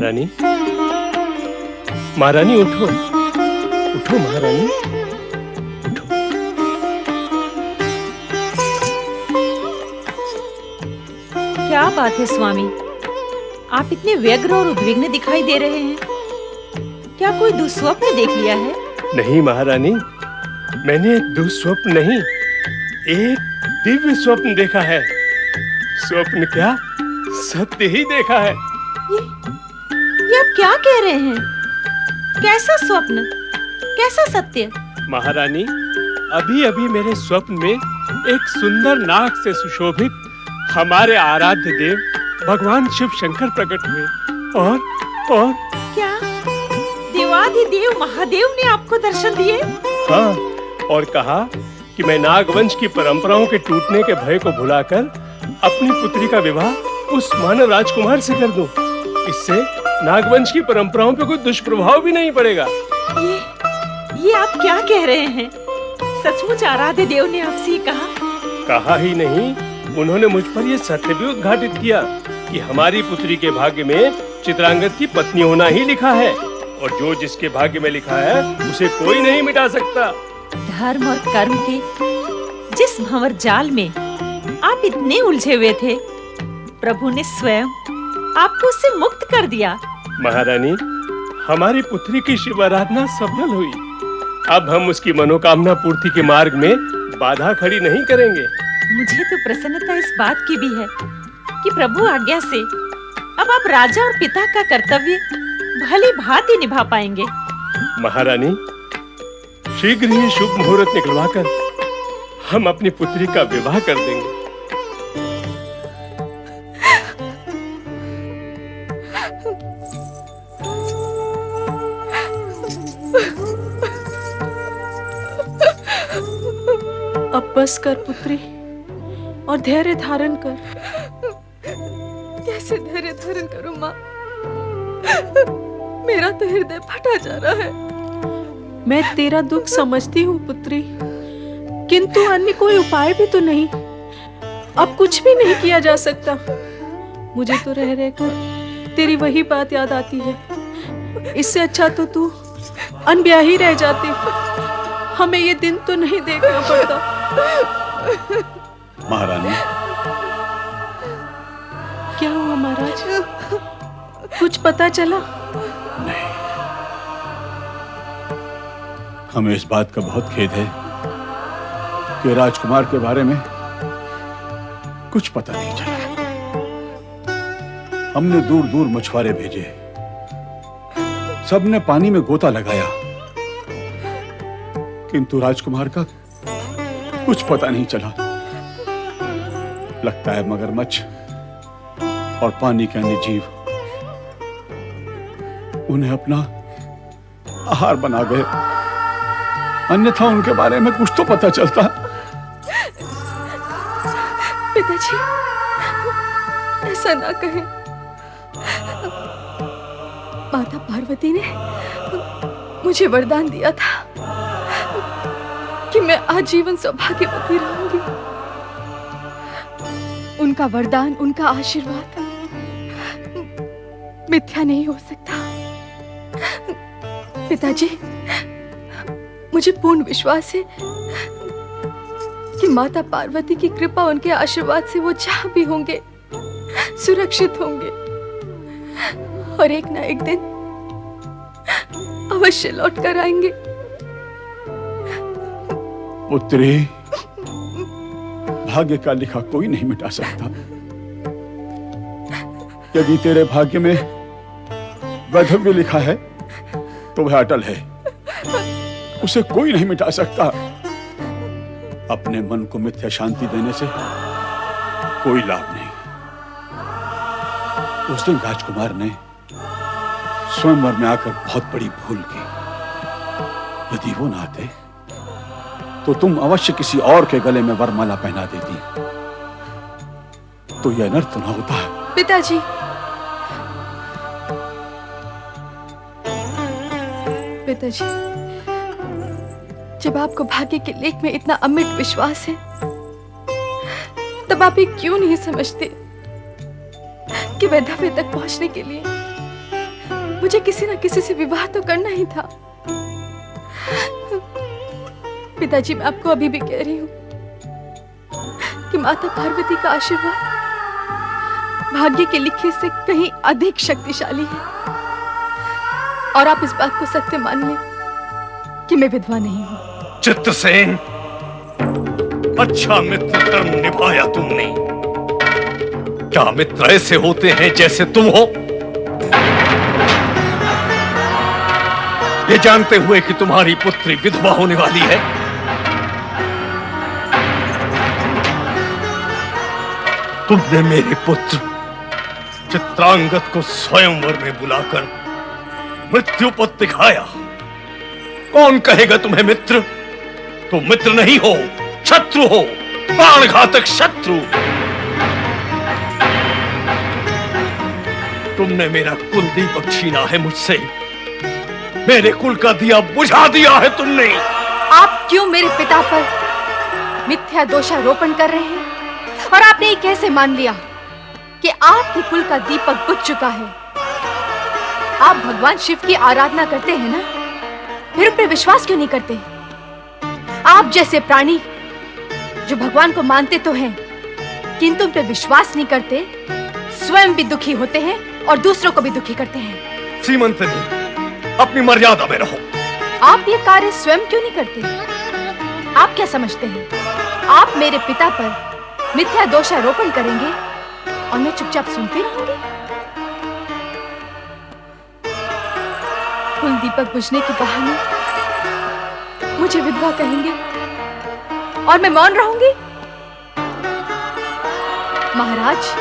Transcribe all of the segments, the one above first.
महारानी, महारानी उठो, उठो महारानी, उठो। क्या बात है स्वामी, आप इतने व्यग्र और उद्विग्न दिखाई दे रहे हैं। क्या कोई दुस्वप्न देख लिया है? नहीं महारानी, मैंने एक दुस्वप्न नहीं, एक दिव्य स्वप्न देखा है। स्वप्न क्या, सत्य ही देखा है। ये आप क्या कह रहे हैं? कैसा स्वप्न, कैसा सत्य? महारानी, अभी अभी मेरे स्वप्न में एक सुंदर नाग से सुशोभित हमारे आराध्य देव भगवान शिव शंकर प्रकट हुए और क्या देवाधिदेव महादेव ने आपको दर्शन दिए? हाँ, और कहा कि मैं नागवंश की परंपराओं के टूटने के भय को भुलाकर अपनी पुत्री का विवाह उस मानव राजकुमार से कर दूं। इससे नागवंश की परंपराओं पे कोई दुष्प्रभाव भी नहीं पड़ेगा। ये आप क्या कह रहे हैं? सचमुच आराध्य देव ने आपसे कहा? कहा ही नहीं, उन्होंने मुझ पर यह सत्य भी उद्घाटित किया कि हमारी पुत्री के भाग्य में चित्रांगद की पत्नी होना ही लिखा है, और जो जिसके भाग्य में लिखा है उसे कोई नहीं मिटा सकता। धर्म और कर्म के जिस भंवर जाल में आप इतने उलझे हुए थे, प्रभु ने स्वयं आपको उससे मुक्त कर दिया। महारानी, हमारी पुत्री की शिव आराधना सफल हुई। अब हम उसकी मनोकामना पूर्ति के मार्ग में बाधा खड़ी नहीं करेंगे। मुझे तो प्रसन्नता इस बात की भी है कि प्रभु आज्ञा से अब आप राजा और पिता का कर्तव्य भली भांति निभा पाएंगे। महारानी, शीघ्र ही शुभ मुहूर्त निकलवाकर हम अपनी पुत्री का विवाह कर देंगे। अब बस कर पुत्री और धैर्य धारण कर। कैसे धैर्य धारण करूं माँ? मेरा तो हृदय फटा जा रहा है। मैं तेरा दुख समझती हूँ पुत्री, किंतु अन्य कोई उपाय भी तो नहीं। अब कुछ भी नहीं किया जा सकता। मुझे तो रह रहकर तेरी वही बात याद आती है। इससे अच्छा तो तू अनब्याही रह जाती। हमें ये दिन तो नहीं देखना पड़ता। महारानी, क्या हुआ महाराज? कुछ पता चला? नहीं, हमें इस बात का बहुत खेद है कि राजकुमार के बारे में कुछ पता नहीं चला। हमने दूर दूर मछुआरे भेजे, सबने पानी में गोता लगाया, किंतु राजकुमार का कुछ पता नहीं चला। लगता है मगरमच्छ और पानी के अन्य जीव उन्हें अपना आहार बना गए, अन्यथा उनके बारे में कुछ तो पता चलता। पिताजी, ऐसा ना कहें। माता पार्वती ने मुझे वरदान दिया था कि मैं आजीवन सौभाग्यवती रहूंगी। उनका वरदान, उनका आशीर्वाद मिथ्या नहीं हो सकता। पिताजी, मुझे पूर्ण विश्वास है कि माता पार्वती की कृपा, उनके आशीर्वाद से वो जहां भी होंगे सुरक्षित होंगे, और एक ना एक दिन अवश्य लौट कर आएंगे। पुत्री, भाग्य का लिखा कोई नहीं मिटा सकता। यदि तेरे भाग्य में वैधव्य लिखा है तो वह अटल है, उसे कोई नहीं मिटा सकता। अपने मन को मिथ्या शांति देने से कोई लाभ नहीं। उस दिन राजकुमार ने स्वयंवर में आकर बहुत बड़ी भूल की। यदि वो ना आते तो तुम अवश्य किसी और के गले में वरमाला पहना देती, तो यह अनर्थ ना होता। पिताजी, पिताजी, जब आपको भाग्य के लेख में इतना अमिट विश्वास है, तब आप ये क्यों नहीं समझते कि वैधव्य तक पहुंचने के लिए मुझे किसी न किसी से विवाह तो करना ही था। पिताजी, मैं आपको अभी भी कह रही हूँ कि माता पार्वती का आशीर्वाद भाग्य के लिखे से कहीं अधिक शक्तिशाली है, और आप इस बात को सत्य मान लें कि मैं विधवा नहीं हूँ। चित्रसेन, अच्छा मित्र धर्म निभाया तुमने। क्या मित्र ऐसे होते हैं जैसे तुम हो? ये जानते हुए कि तुम्हारी पुत्री विधवा होने वाली है, तुमने मेरे पुत्र चित्रांगद को स्वयंवर में बुलाकर मृत्यु पथ दिखाया। कौन कहेगा तुम्हें मित्र? तुम मित्र नहीं हो, शत्रु हो, प्राणघातक शत्रु। तुमने मेरा कुल दीपक छीना है मुझसे, मेरे कुल का दिया बुझा दिया है तुमने। आप क्यों मेरे पिता पर मिथ्या दोषारोपण कर रहे हैं? और आपने ये कैसे मान लिया कि आपके कुल का दीपक बुझ चुका है? आप भगवान शिव की आराधना करते हैं ना, फिर उन पर विश्वास क्यों नहीं करते? आप जैसे प्राणी जो भगवान को मानते तो हैं, किंतु उन पर विश्वास नहीं करते, स्वयं भी दुखी होते हैं और दूसरों को भी दुखी करते हैं। सीमंतनी, अपनी मर्यादा में रहो। आप ये कार्य स्वयं क्यों नहीं करते? आप क्या समझते हैं आप मेरे पिता पर मिथ्या दोषारोपण करेंगे और मैं चुपचाप सुनती रहूंगी? कुल दीपक बुझने के बहाने मुझे विधवा कहेंगे और मैं मौन रहूंगी? महाराज,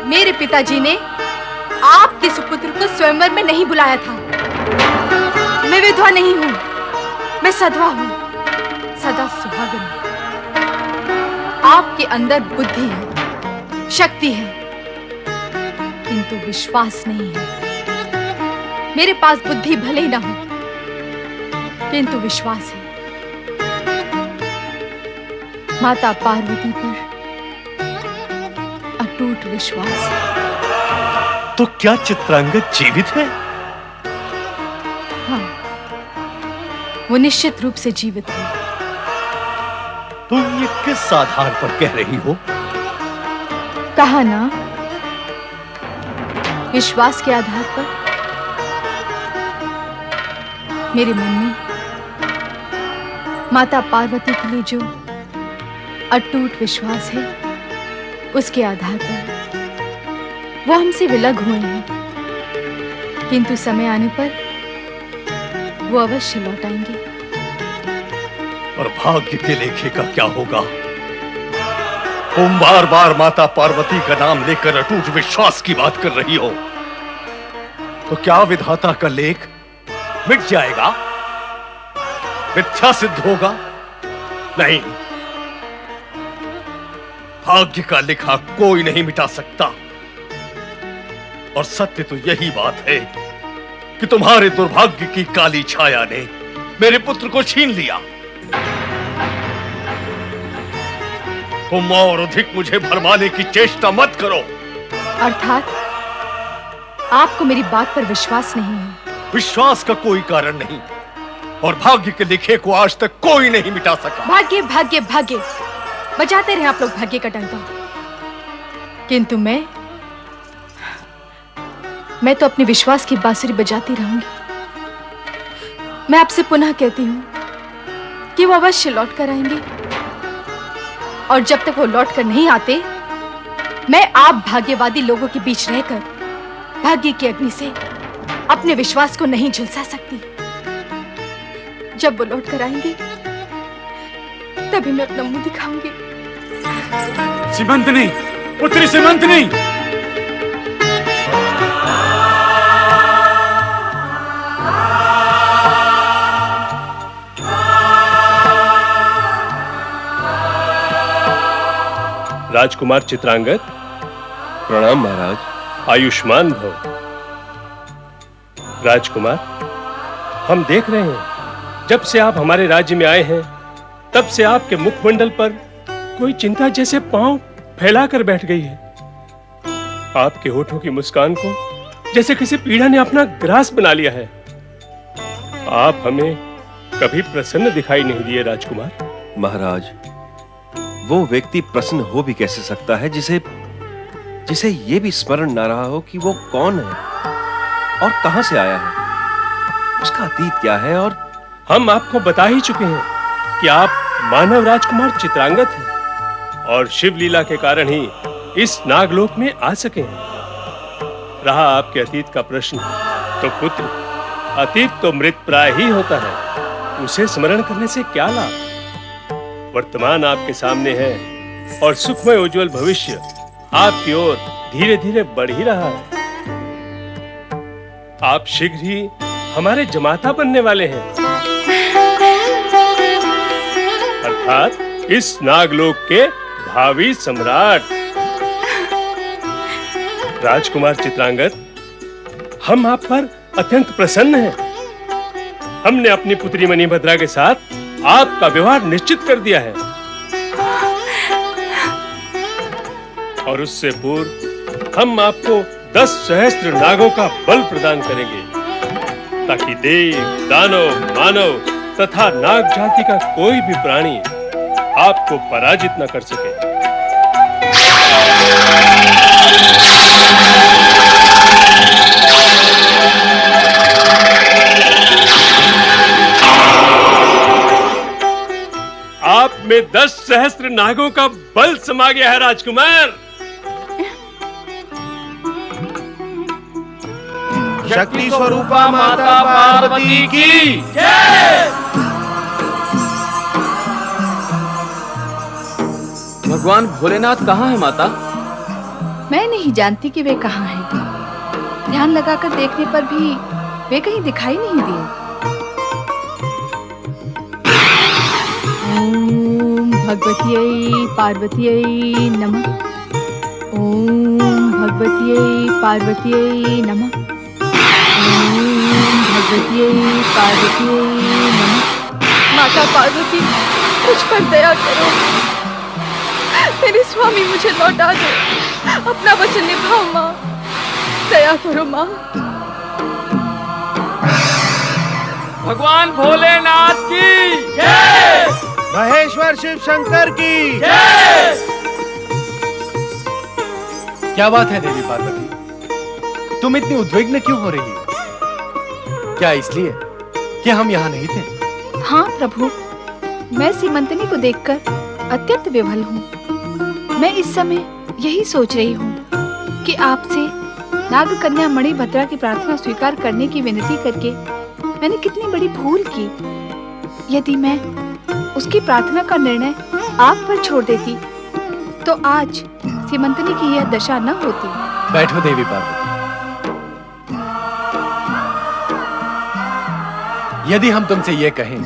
मेरे पिताजी ने आपके सुपुत्र को स्वयंवर में नहीं बुलाया था। मैं विधवा नहीं हूं, मैं सधवा हूं, सदा सुहागन हूं। आपके अंदर बुद्धि है, शक्ति है, किंतु विश्वास नहीं है। मेरे पास बुद्धि भले ही ना हो, किंतु विश्वास है। माता पार्वती पर अटूट विश्वास है। तो क्या चित्रांगद जीवित है? हाँ, वो निश्चित रूप से जीवित है। तुम ये किस आधार पर कह रही हो? कहा ना, विश्वास के आधार पर। मेरे मन में माता पार्वती के लिए जो अटूट विश्वास है, उसके आधार पर वो हमसे विलग हुए हैं, किंतु समय आने पर वो अवश्य लौट आएंगे। और भाग्य के लेखे का क्या होगा? तुम बार बार माता पार्वती का नाम लेकर अटूट विश्वास की बात कर रही हो, तो क्या विधाता का लेख मिट जाएगा, मिथ्या सिद्ध होगा? नहीं, भाग्य का लिखा कोई नहीं मिटा सकता। और सत्य तो यही बात है कि तुम्हारे दुर्भाग्य की काली छाया ने मेरे पुत्र को छीन लिया। तुम और अधिक मुझे भरमाने की चेष्टा मत करो। अर्थात आपको मेरी बात पर विश्वास नहीं है? विश्वास का कोई कारण नहीं, और भाग्य के लिखे को आज तक कोई नहीं मिटा सका। भाग्य भाग्य भाग्य बजाते रहे आप लोग भाग्य का डंका, किंतु मैं तो अपने विश्वास की बांसुरी बजाती रहूंगी। मैं आपसे पुनः कहती हूं कि वो अवश्य लौट कर आएंगे, और जब तक वो लौट कर नहीं आते, मैं आप भाग्यवादी लोगों के बीच रहकर भाग्य की अग्नि से अपने विश्वास को नहीं झुलसा सकती। जब वो लौट कर आएंगे, तभी मैं अपना मुंह दिखाऊंगी। सीमंतनी, पुत्री सीमंतनी! राजकुमार चित्रांगद, प्रणाम महाराज। आयुष्मान भव। राजकुमार, हम देख रहे हैं, जब से आप हमारे राज्य में आए हैं, तब से आपके मुखमंडल पर कोई चिंता जैसे पांव फैलाकर बैठ गई है। आपके होठों की मुस्कान को जैसे किसी पीड़ा ने अपना ग्रास बना लिया है। आप हमें कभी प्रसन्न दिखाई नहीं दिए राजकुमार। महाराज, वो व्यक्ति प्रसन्न हो भी कैसे सकता है जिसे जिसे ये भी स्मरण ना रहा हो कि वो कौन है और कहां से आया है, उसका अतीत क्या है। और हम आपको बता ही चुके हैं कि आप मानव राजकुमार चित्रांगत हैं और शिव लीला के कारण ही इस नागलोक में आ सके हैं। रहा आपके अतीत का प्रश्न, तो पुत्र, अतीत तो मृत प्राय ही होता है, उसे स्मरण करने से क्या लाभ। वर्तमान आपके सामने है और सुखमय उज्जवल भविष्य आपकी ओर धीरे धीरे बढ़ ही रहा है। आप शीघ्र ही हमारे जमाता बनने वाले हैं, अर्थात इस नागलोक के भावी सम्राट। राजकुमार चित्रांगत, हम आप पर अत्यंत प्रसन्न हैं। हमने अपनी पुत्री मणिभद्रा के साथ आपका विवाह निश्चित कर दिया है और उससे पूर्व हम आपको 10 सहस्त्र नागों का बल प्रदान करेंगे ताकि देव, दानव, मानव तथा नाग जाति का कोई भी प्राणी आपको पराजित न कर सके। आप में 10 सहस्त्र नागों का बल समा गया है राजकुमार। शक्ति स्वरूपा माता पार्वती की जय। भगवान भोलेनाथ कहाँ है माता? मैं नहीं जानती कि वे कहाँ हैं। ध्यान लगाकर देखने पर भी वे कहीं दिखाई नहीं दिए। ओम भगवत्यै पार्वत्यै नमः। ओम भगवत्यै पार्वत्यै नमः। ओम भगवत्यै पार्वत्यै नमः। माता पार्वती, मुझ पर दया करो। मेरे स्वामी मुझे लौटा दो। अपना वचन निभाओ माँ। दया करो माँ। भगवान भोलेनाथ की जय। महेश्वर शिव शंकर की जय। क्या बात है देवी पार्वती, तुम इतनी उद्विग्न क्यों हो रही हो? क्या इसलिए कि हम यहाँ नहीं थे? हाँ प्रभु, मैं सीमंतनी को देखकर अत्यंत विवल हूँ। मैं इस समय यही सोच रही हूँ कि आपसे नाग कन्या मणिभद्रा की प्रार्थना स्वीकार करने की विनती करके मैंने कितनी बड़ी भूल की। यदि मैं उसकी प्रार्थना का निर्णय आप पर छोड़ देती तो आज सीमंतनी की यह दशा न होती। बैठो देवी पार्वती। यदि हम तुमसे ये कहें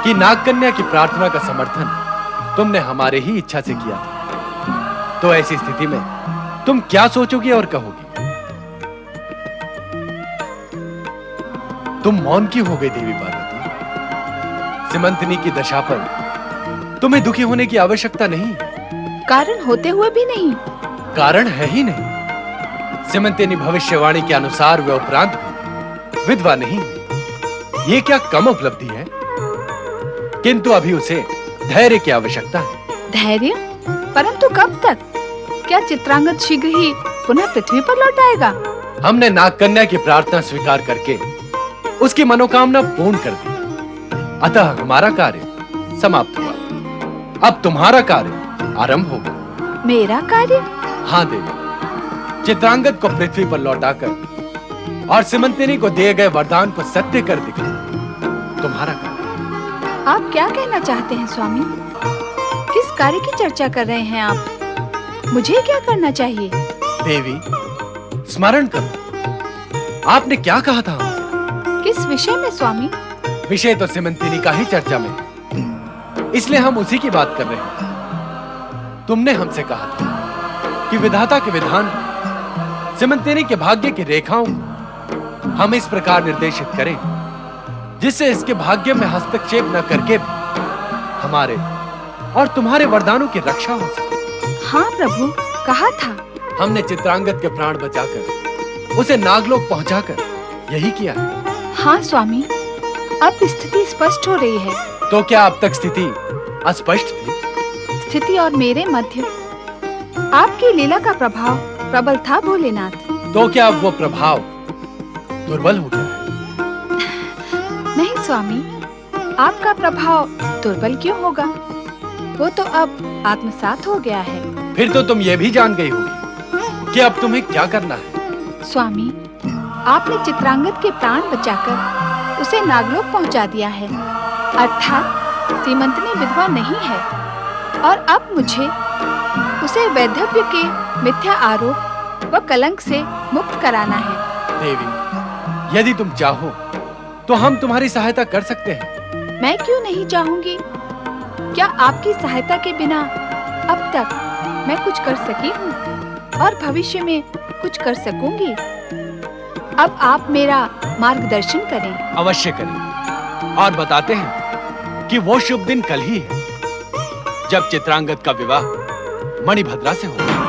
कि नाग कन्या की प्रार्थना का समर्थन तुमने हमारे ही इच्छा से किया था, तो ऐसी स्थिति में तुम क्या सोचोगी और कहोगी? तुम मौन क्यों हो गई देवी पार्वती? सीमंतनी की दशा पर तुम्हें दुखी होने की आवश्यकता नहीं। कारण होते हुए भी नहीं। कारण है ही नहीं। सीमंतनी भविष्यवाणी के अनुसार वे उपरांत भी विधवा नहीं हुई। ये क्या कम उपलब्धि है? किंतु अभी उसे धैर्य की आवश्यकता है। धैर्य? परंतु कब तक? क्या चित्रांगद शीघ्र ही पुनः पृथ्वी पर लौट आएगा? हमने नाग कन्या की प्रार्थना स्वीकार करके उसकी मनोकामना पूर्ण कर दी। अतः हमारा कार्य समाप्त हुआ। अब तुम्हारा कार्य आरंभ होगा। मेरा कार्य? हाँ देवी, चित्रांगद को पृथ्वी पर लौटाकर और सीमंतनी को दिए गए वरदान को सत्य कर दिखा तुम्हारा कार्य। आप क्या कहना चाहते हैं स्वामी? किस कार्य की चर्चा कर रहे हैं आप? मुझे क्या करना चाहिए? देवी, स्मरण करो, आपने क्या कहा था हमसे? किस विषय में स्वामी? विषय तो सीमंतनी का ही चर्चा में है, इसलिए हम उसी की बात कर रहे हैं। तुमने हमसे कहा था कि विधाता के विधान सीमंतनी के भाग्य की रेखाओं को हम इस प्रकार निर्देशित करें जिससे इसके भाग्य में हस्तक्षेप न करके भी हमारे और तुम्हारे वरदानों की रक्षा हो सके। हाँ प्रभु, कहा था। हमने चित्रांगद के प्राण बचाकर उसे नागलोक पहुंचाकर यही किया है। हाँ स्वामी, अब स्थिति स्पष्ट हो रही है। तो क्या अब तक स्थिति अस्पष्ट थी? स्थिति और मेरे मध्य आपकी लीला का प्रभाव प्रबल था भोलेनाथ। तो क्या अब वो प्रभाव दुर्बल हो गया है? नहीं स्वामी, आपका प्रभाव दुर्बल क्यों होगा? वो तो अब आत्मसात हो गया है। फिर तो तुम ये भी जान गई होगी कि अब तुम्हें क्या करना है। स्वामी, आपने चित्रांगद के प्राण बचाकर उसे नागलोक पहुंचा दिया है, अर्थात सीमंतनी विधवा नहीं है। और अब मुझे उसे वैधव्य के मिथ्या आरोप व कलंक से मुक्त कराना है। देवी, यदि तुम चाहो तो हम तुम्हारी सहायता कर सकते हैं। मैं क्यों नहीं चाहूंगी? क्या आपकी सहायता के बिना अब तक मैं कुछ कर सकी हूँ और भविष्य में कुछ कर सकूंगी? अब आप मेरा मार्गदर्शन करें। अवश्य करें। और बताते हैं कि वो शुभ दिन कल ही है जब चित्रांगद का विवाह मणिभद्रा से होगा।